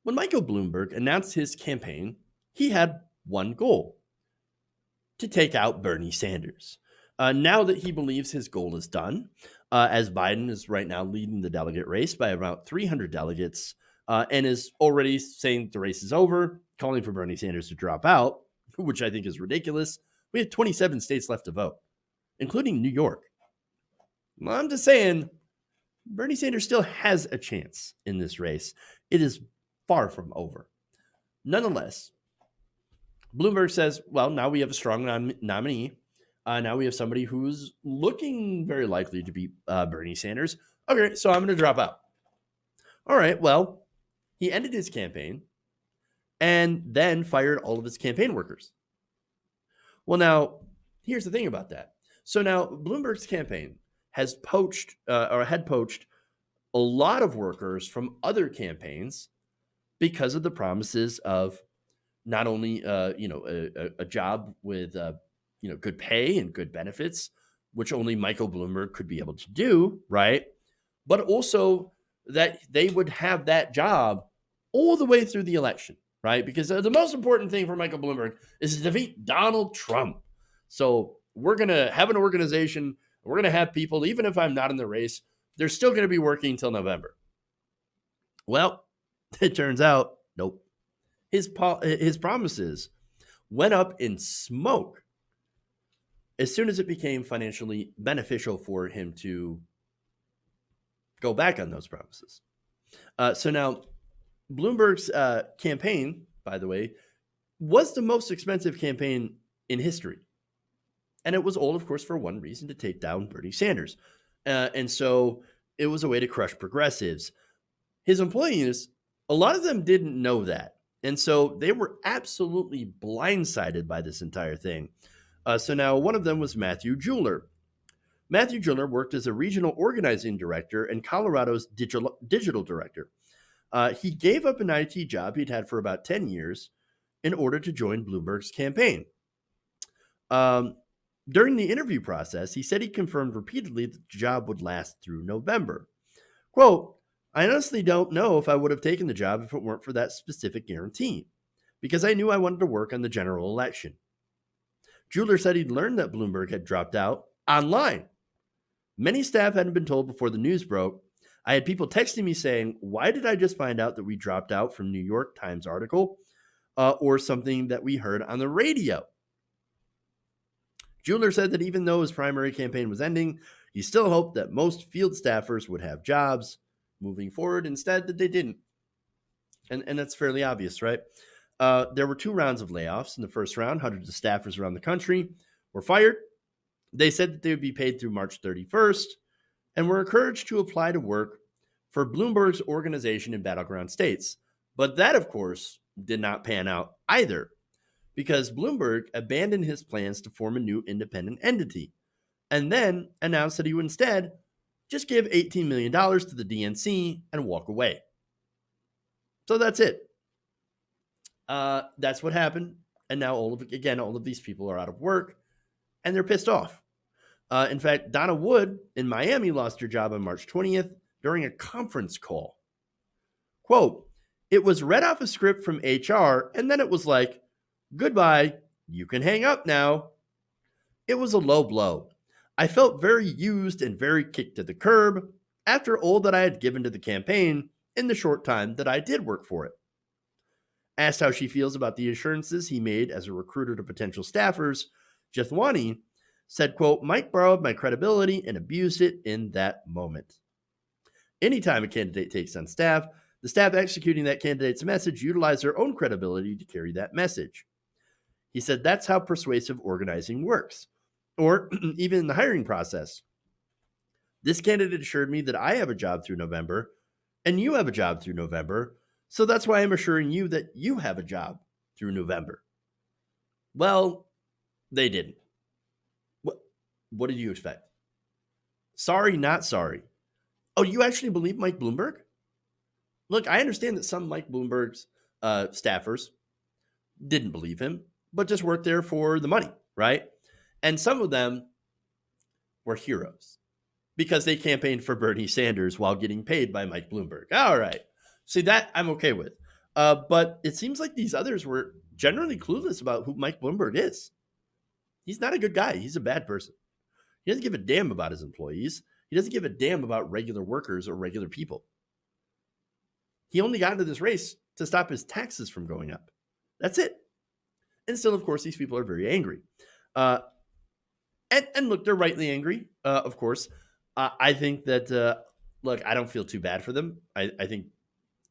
When Michael Bloomberg announced his campaign, he had one goal: to take out Bernie Sanders. Now that he believes his goal is done, as Biden is right now leading the delegate race by about 300 delegates, and is already saying the race is over, calling for Bernie Sanders to drop out, which I think is ridiculous. We have 27 states left to vote, including New York. Well, I'm just saying, Bernie Sanders still has a chance in this race. It is far from over. Nonetheless, Bloomberg says, well, now we have a strong nominee. Now we have somebody who's looking very likely to beat Bernie Sanders. Okay, so I'm going to drop out. All right, well, he ended his campaign and then fired all of his campaign workers. Well, now, here's the thing about that. So now Bloomberg's campaign has poached or had poached a lot of workers from other campaigns because of the promises of not only a job with good pay and good benefits, which only Michael Bloomberg could be able to do, right? But also that they would have that job all the way through the election, right? Because the most important thing for Michael Bloomberg is to defeat Donald Trump. So we're going to have an organization, we're going to have people, even if I'm not in the race, they're still going to be working until November. Well, it turns out, nope. His promises went up in smoke as soon as it became financially beneficial for him to go back on those promises. So now, Bloomberg's campaign, by the way, was the most expensive campaign in history. And it was all, of course, for one reason: to take down Bernie Sanders. And so it was a way to crush progressives. His employees, a lot of them didn't know that. And so they were absolutely blindsided by this entire thing. So now one of them was Matthew Jeweler. Matthew Jeweler worked as a regional organizing director and Colorado's digital director. He gave up an IT job he'd had for about 10 years in order to join Bloomberg's campaign. During the interview process, he said he confirmed repeatedly that the job would last through November. Quote, "I honestly don't know if I would have taken the job if it weren't for that specific guarantee, because I knew I wanted to work on the general election." Jeweler said he'd learned that Bloomberg had dropped out online. Many staff hadn't been told before the news broke. I had people texting me saying, "Why did I just find out that we dropped out from New York Times article or something that we heard on the radio?" Jeweler said that even though his primary campaign was ending, he still hoped that most field staffers would have jobs moving forward. Instead, that they didn't. And that's fairly obvious, right? There were 2 rounds of layoffs. In the first round, hundreds of staffers around the country were fired. They said that they would be paid through March 31st and were encouraged to apply to work for Bloomberg's organization in battleground states. But that, of course, did not pan out either, because Bloomberg abandoned his plans to form a new independent entity and then announced that he would instead just give $18 million to the DNC and walk away. So that's it. That's what happened. And now all of these people are out of work and they're pissed off. In fact, Donna Wood in Miami lost her job on March 20th during a conference call. Quote, "It was read off a script from HR and then it was like, 'Goodbye, you can hang up now.' It was a low blow. I felt very used and very kicked to the curb after all that I had given to the campaign in the short time that I did work for it." Asked how she feels about the assurances he made as a recruiter to potential staffers, Jethwani said, quote, "Mike borrowed my credibility and abused it in that moment. Anytime a candidate takes on staff, the staff executing that candidate's message utilize their own credibility to carry that message." He said that's how persuasive organizing works. Or even in the hiring process. "This candidate assured me that I have a job through November and you have a job through November. So that's why I'm assuring you that you have a job through November." Well, they didn't. What did you expect? Sorry, not sorry. Oh, you actually believe Mike Bloomberg? Look, I understand that some Mike Bloomberg's staffers didn't believe him, but just worked there for the money, right? And some of them were heroes because they campaigned for Bernie Sanders while getting paid by Mike Bloomberg. All right. See, that I'm okay with. But it seems like these others were generally clueless about who Mike Bloomberg is. He's not a good guy. He's a bad person. He doesn't give a damn about his employees. He doesn't give a damn about regular workers or regular people. He only got into this race to stop his taxes from going up. That's it. And still, of course, these people are very angry. And look, they're rightly angry, of course. I think that, look, I don't feel too bad for them. I think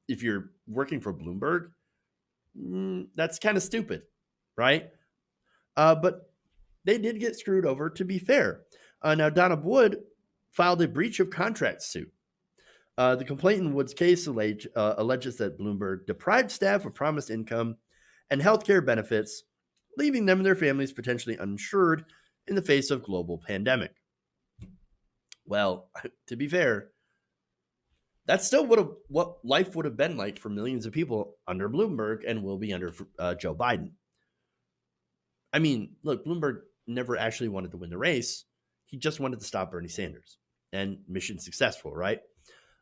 if you're working for Bloomberg, that's kind of stupid, right? But they did get screwed over, to be fair. Now, Donna Wood filed a breach of contract suit. The complaint in Wood's case alleges that Bloomberg deprived staff of promised income and healthcare benefits, leaving them and their families potentially uninsured in the face of global pandemic. Well, to be fair, that's still what life would have been like for millions of people under Bloomberg and will be under Joe Biden. I mean, look, Bloomberg never actually wanted to win the race. He just wanted to stop Bernie Sanders. And mission successful, right?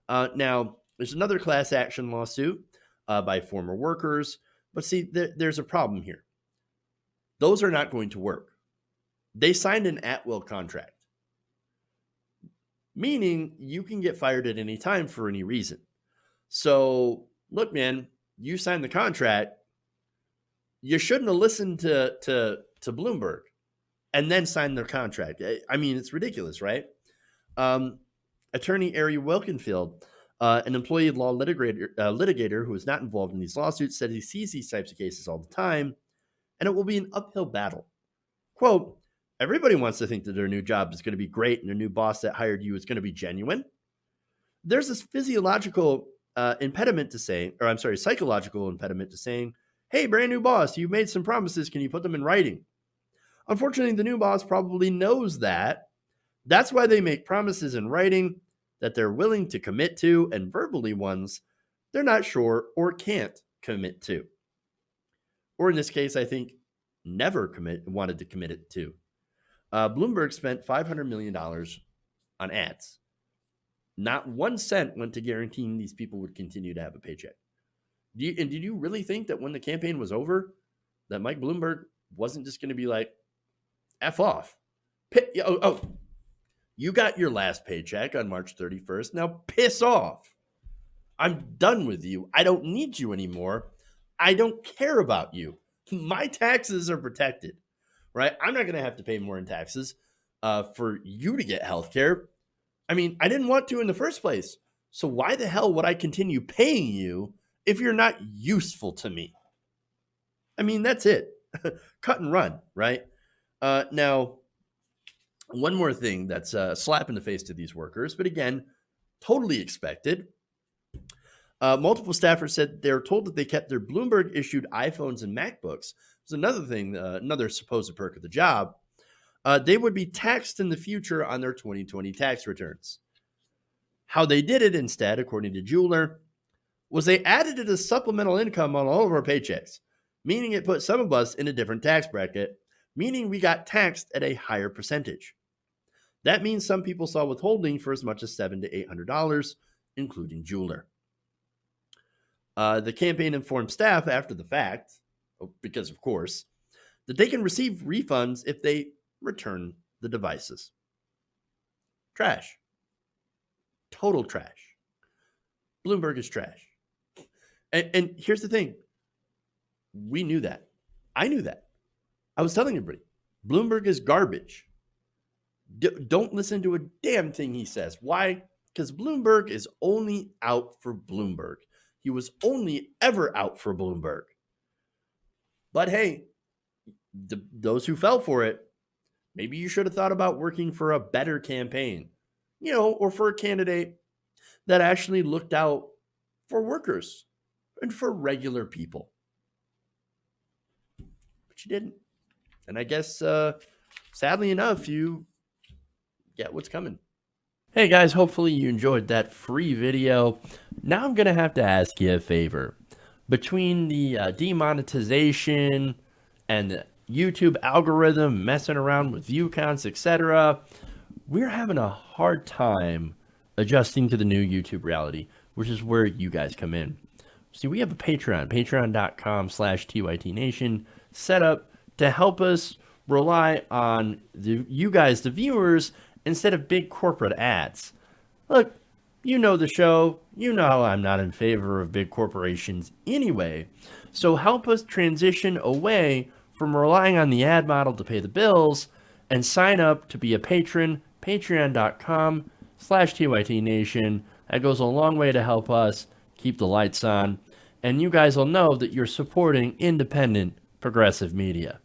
Now, there's another class action lawsuit by former workers. But see, there's a problem here. Those are not going to work. They signed an at-will contract, meaning you can get fired at any time for any reason. So, look, man, you signed the contract. You shouldn't have listened to Bloomberg and then signed their contract. I mean, it's ridiculous, right? Attorney Ari Wilkenfield, an employee law litigator who is not involved in these lawsuits, said he sees these types of cases all the time, and it will be an uphill battle. Quote, everybody wants to think that their new job is going to be great and their new boss that hired you is going to be genuine. There's this psychological impediment to saying, hey, brand new boss, you've made some promises. Can you put them in writing? Unfortunately, the new boss probably knows that. That's why they make promises in writing that they're willing to commit to, and verbally ones they're not sure or can't commit to. Or in this case, I think never wanted to commit it to. Bloomberg spent $500 million on ads. Not 1 cent went to guaranteeing these people would continue to have a paycheck. Did you really think that when the campaign was over, that Mike Bloomberg wasn't just going to be like, F off? You got your last paycheck on March 31st. Now piss off. I'm done with you. I don't need you anymore. I don't care about you. My taxes are protected, right? I'm not going to have to pay more in taxes for you to get health care. I mean, I didn't want to in the first place. So why the hell would I continue paying you if you're not useful to me? I mean, that's it. Cut and run, right? Now, one more thing that's a slap in the face to these workers, but again, totally expected. Multiple staffers said they were told that they kept their Bloomberg-issued iPhones and MacBooks. It's another thing, another supposed perk of the job. They would be taxed in the future on their 2020 tax returns. How they did it instead, according to Jeweler, was they added it as supplemental income on all of our paychecks, meaning it put some of us in a different tax bracket, meaning we got taxed at a higher percentage. That means some people saw withholding for as much as $700 to $800, including Jeweler. The campaign informed staff after the fact, because of course, that they can receive refunds if they return the devices. Trash. Total trash. Bloomberg is trash. And here's the thing. We knew that. I knew that. I was telling everybody, Bloomberg is garbage. Don't listen to a damn thing he says. Why? Because Bloomberg is only out for Bloomberg. He was only ever out for Bloomberg. But hey, those who fell for it, maybe you should have thought about working for a better campaign, or for a candidate that actually looked out for workers and for regular people. But you didn't. And I guess, sadly enough, you get what's coming. Hey guys, hopefully you enjoyed that free video. Now I'm going to have to ask you a favor. Between the demonetization and the YouTube algorithm messing around with view counts, etc., we're having a hard time adjusting to the new YouTube reality, which is where you guys come in. See, we have a Patreon, patreon.com/TYTNation, set up to help us rely on you guys, the viewers, instead of big corporate ads. Look, you know the show. You know I'm not in favor of big corporations anyway. So help us transition away from relying on the ad model to pay the bills and sign up to be a patron, patreon.com/TYTNation. That goes a long way to help us keep the lights on. And you guys will know that you're supporting independent progressive media.